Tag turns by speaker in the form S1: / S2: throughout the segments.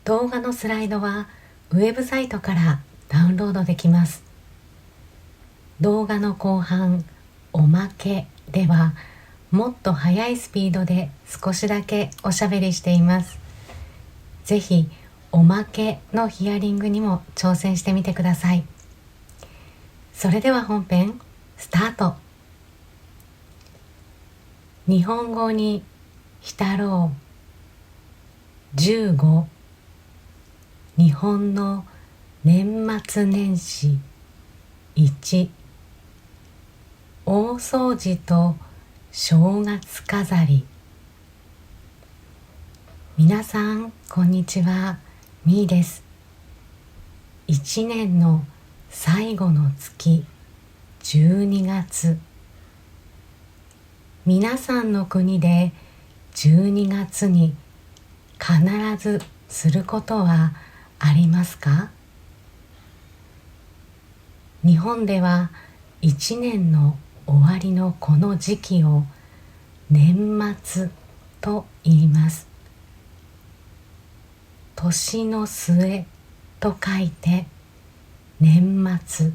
S1: 動画のスライドはウェブサイトからダウンロードできます。動画の後半、おまけではもっと速いスピードで少しだけおしゃべりしています。ぜひおまけのヒアリングにも挑戦してみてください。それでは本編スタート。日本語に浸ろう。15、日本の年末年始。1、大掃除と正月飾り。皆さんこんにちは、みーです。1年の最後の月、12月。皆さんの国で12月に必ずすることはありますか？日本では1年の終わりのこの時期を年末と言います。年の末と書いて年末。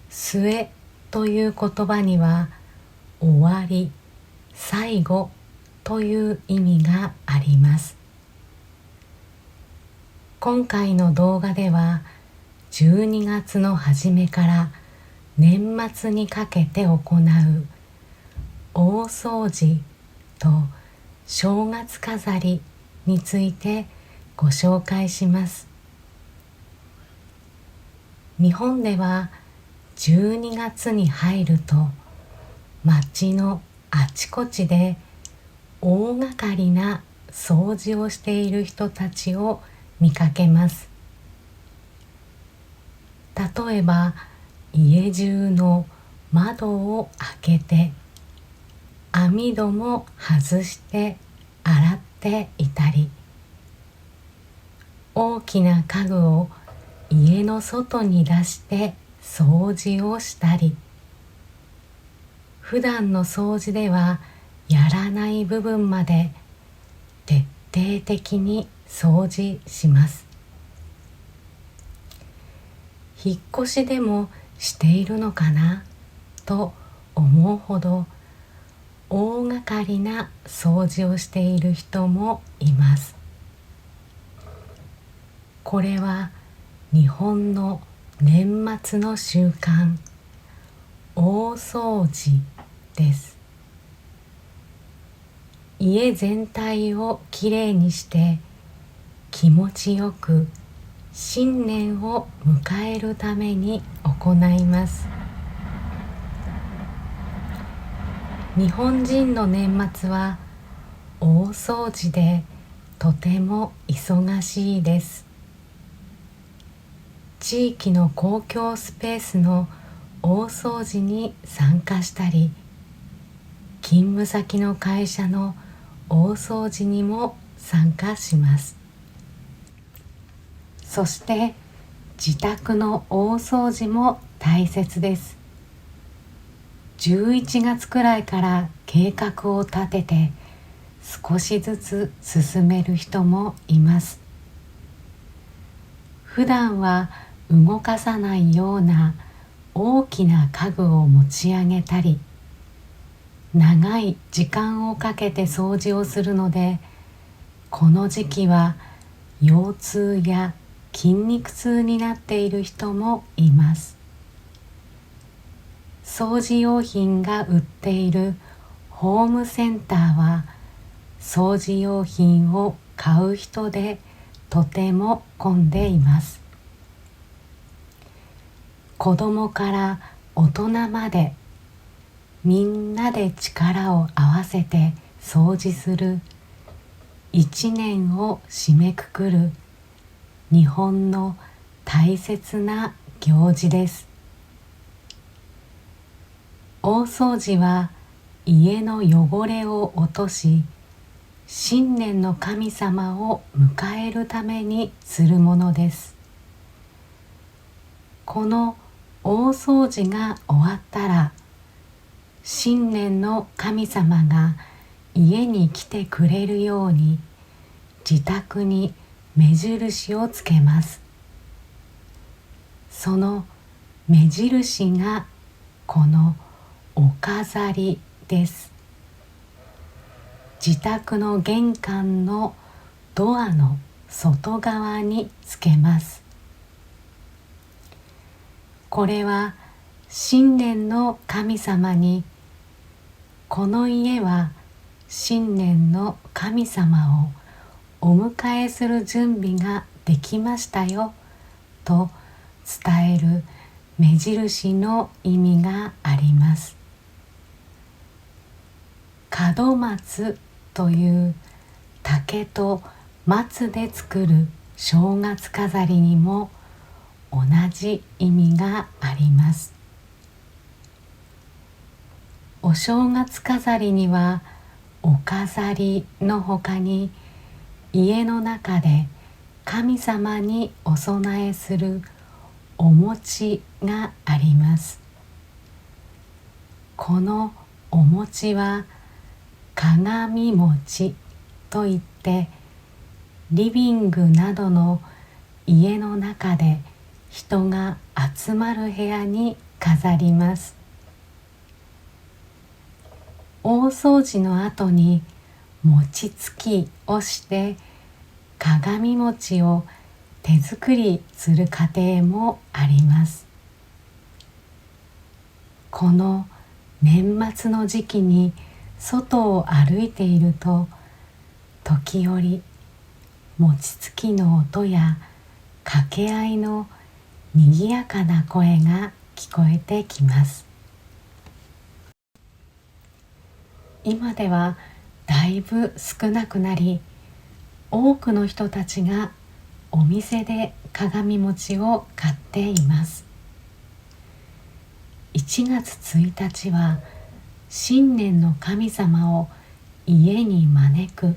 S1: 末という言葉には終わり、最後という意味があります。今回の動画では12月の初めから年末にかけて行う大掃除と正月飾りについてご紹介します。日本では12月に入ると街のあちこちで大掛かりな掃除をしている人たちを見かけます。例えば家中の窓を開けて網戸も外して洗っていたり、大きな家具を家の外に出して掃除をしたり、普段の掃除ではやらない部分まで徹底的に掃除します。引っ越しでもしているのかなと思うほど大掛かりな掃除をしている人もいます。これは日本の年末の習慣、大掃除です。家全体をきれいにして気持ちよく新年を迎えるために行います。日本人の年末は大掃除でとても忙しいです。地域の公共スペースの大掃除に参加したり、勤務先の会社の大掃除にも参加します。そして自宅の大掃除も大切です。11月くらいから計画を立てて少しずつ進める人もいます。普段は動かさないような大きな家具を持ち上げたり、長い時間をかけて掃除をするので、この時期は腰痛や筋肉痛になっている人もいます。掃除用品が売っているホームセンターは掃除用品を買う人でとても混んでいます。子供から大人までみんなで力を合わせて掃除する一年を締めくくる日本の大切な行事です。大掃除は家の汚れを落とし、新年の神様を迎えるためにするものです。この大掃除が終わったら、新年の神様が家に来てくれるように自宅に目印をつけます。その目印がこのお飾りです。自宅の玄関のドアの外側につけます。これは新年の神様に、この家は新年の神様をお迎えする準備ができましたよと伝える目印の意味があります。門松という竹と松で作る正月飾りにも同じ意味があります。お正月飾りにはお飾りのほかに、家の中で神様にお供えするお餅があります。このお餅は鏡餅といって、リビングなどの家の中で人が集まる部屋に飾ります。大掃除の後に餅つきをして鏡餅を手作りする家庭もあります。この年末の時期に外を歩いていると、時折餅つきの音や掛け合いのにぎやかな声が聞こえてきます。今ではだいぶ少なくなり、多くの人たちがお店で鏡餅を買っています。1月1日は新年の神様を家に招く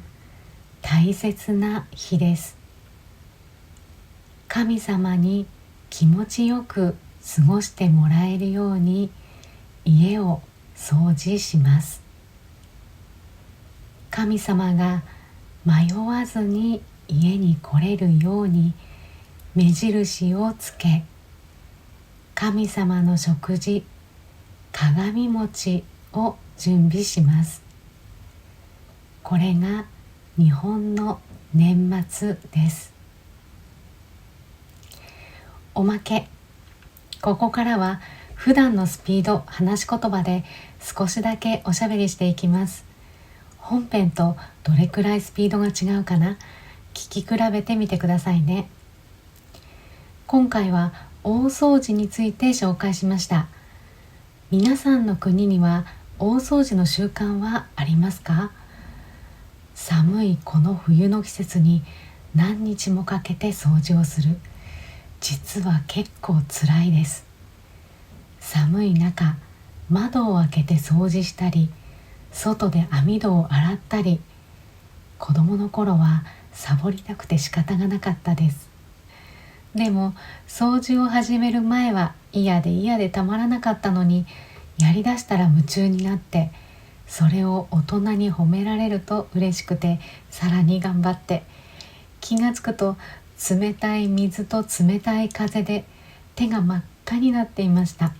S1: 大切な日です。神様に気持ちよく過ごしてもらえるように家を掃除します。神様が迷わずに家に来れるように目印をつけ、神様の食事、鏡餅を準備します。これが日本の年末です。おまけ。ここからは普段のスピード、話し言葉で少しだけおしゃべりしていきます。本編とどれくらいスピードが違うかな、聞き比べてみてくださいね。今回は大掃除について紹介しました。皆さんの国には大掃除の習慣はありますか？寒いこの冬の季節に何日もかけて掃除をする。実は結構つらいです。寒い中、窓を開けて掃除したり、外で網戸を洗ったり、子供の頃はサボりたくて仕方がなかったです。でも掃除を始める前は嫌でたまらなかったのに、やりだしたら夢中になって、それを大人に褒められると嬉しくて、さらに頑張って、気がつくと冷たい水と冷たい風で手が真っ赤になっていました。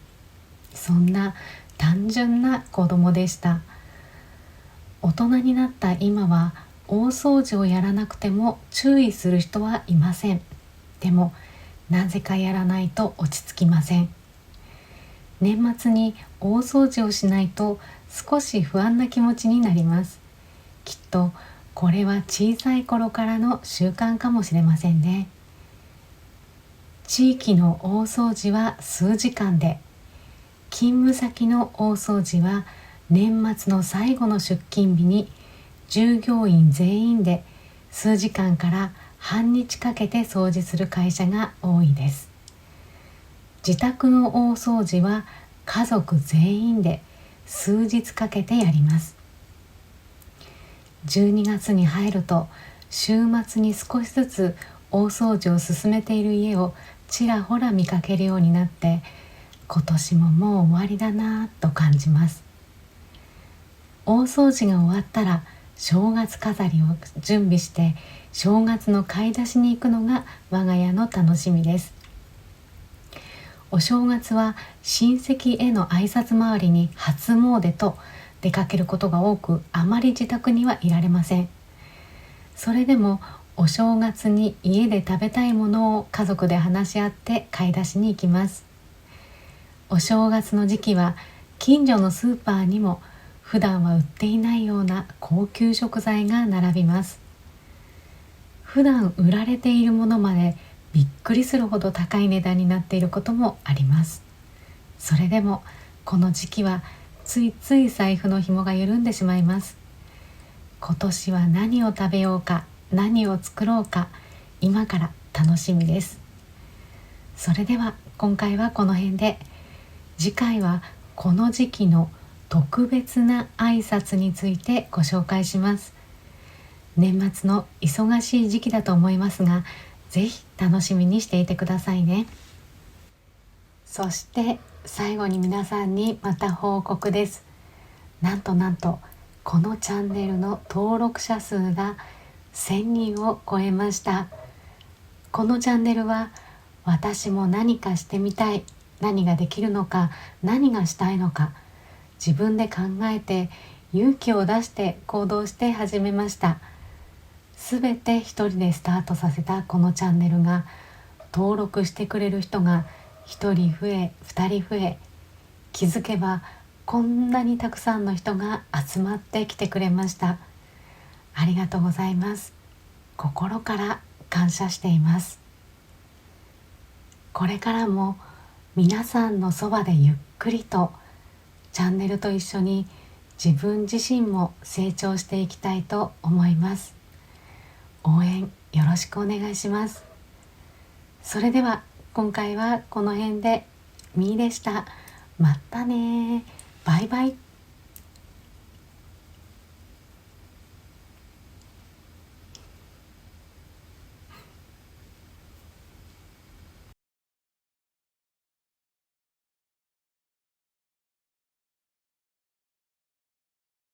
S1: そんな単純な子供でした。大人になった今は大掃除をやらなくても注意する人はいません。でもなぜかやらないと落ち着きません。年末に大掃除をしないと少し不安な気持ちになります。きっとこれは小さい頃からの習慣かもしれませんね。地域の大掃除は数時間で、勤務先の大掃除は年末の最後の出勤日に従業員全員で数時間から半日かけて掃除する会社が多いです。自宅の大掃除は家族全員で数日かけてやります。12月に入ると週末に少しずつ大掃除を進めている家をちらほら見かけるようになって、今年ももう終わりだなぁと感じます。大掃除が終わったら正月飾りを準備して正月の買い出しに行くのが我が家の楽しみです。お正月は親戚への挨拶回りに初詣と出かけることが多く、あまり自宅にはいられません。それでもお正月に家で食べたいものを家族で話し合って買い出しに行きます。お正月の時期は近所のスーパーにも普段は売っていないような高級食材が並びます。普段売られているものまでびっくりするほど高い値段になっていることもあります。それでもこの時期はついつい財布の紐が緩んでしまいます。今年は何を食べようか、何を作ろうか、今から楽しみです。それでは今回はこの辺で、次回はこの時期の特別な挨拶についてご紹介します。年末の忙しい時期だと思いますが、ぜひ楽しみにしていてくださいね。そして最後に皆さんにまた報告です。なんとこのチャンネルの登録者数が1000人を超えました。このチャンネルは私も何かしてみたい、何ができるのか、何がしたいのか、自分で考えて勇気を出して行動して始めました。すべて一人でスタートさせたこのチャンネルが、登録してくれる人が1人増え2人増え、気づけばこんなにたくさんの人が集まってきてくれました。ありがとうございます。心から感謝しています。これからも皆さんのそばでゆっくりとチャンネルと一緒に自分自身も成長していきたいと思います。応援よろしくお願いします。それでは今回はこの辺で、みーでした。またね。バイバイ。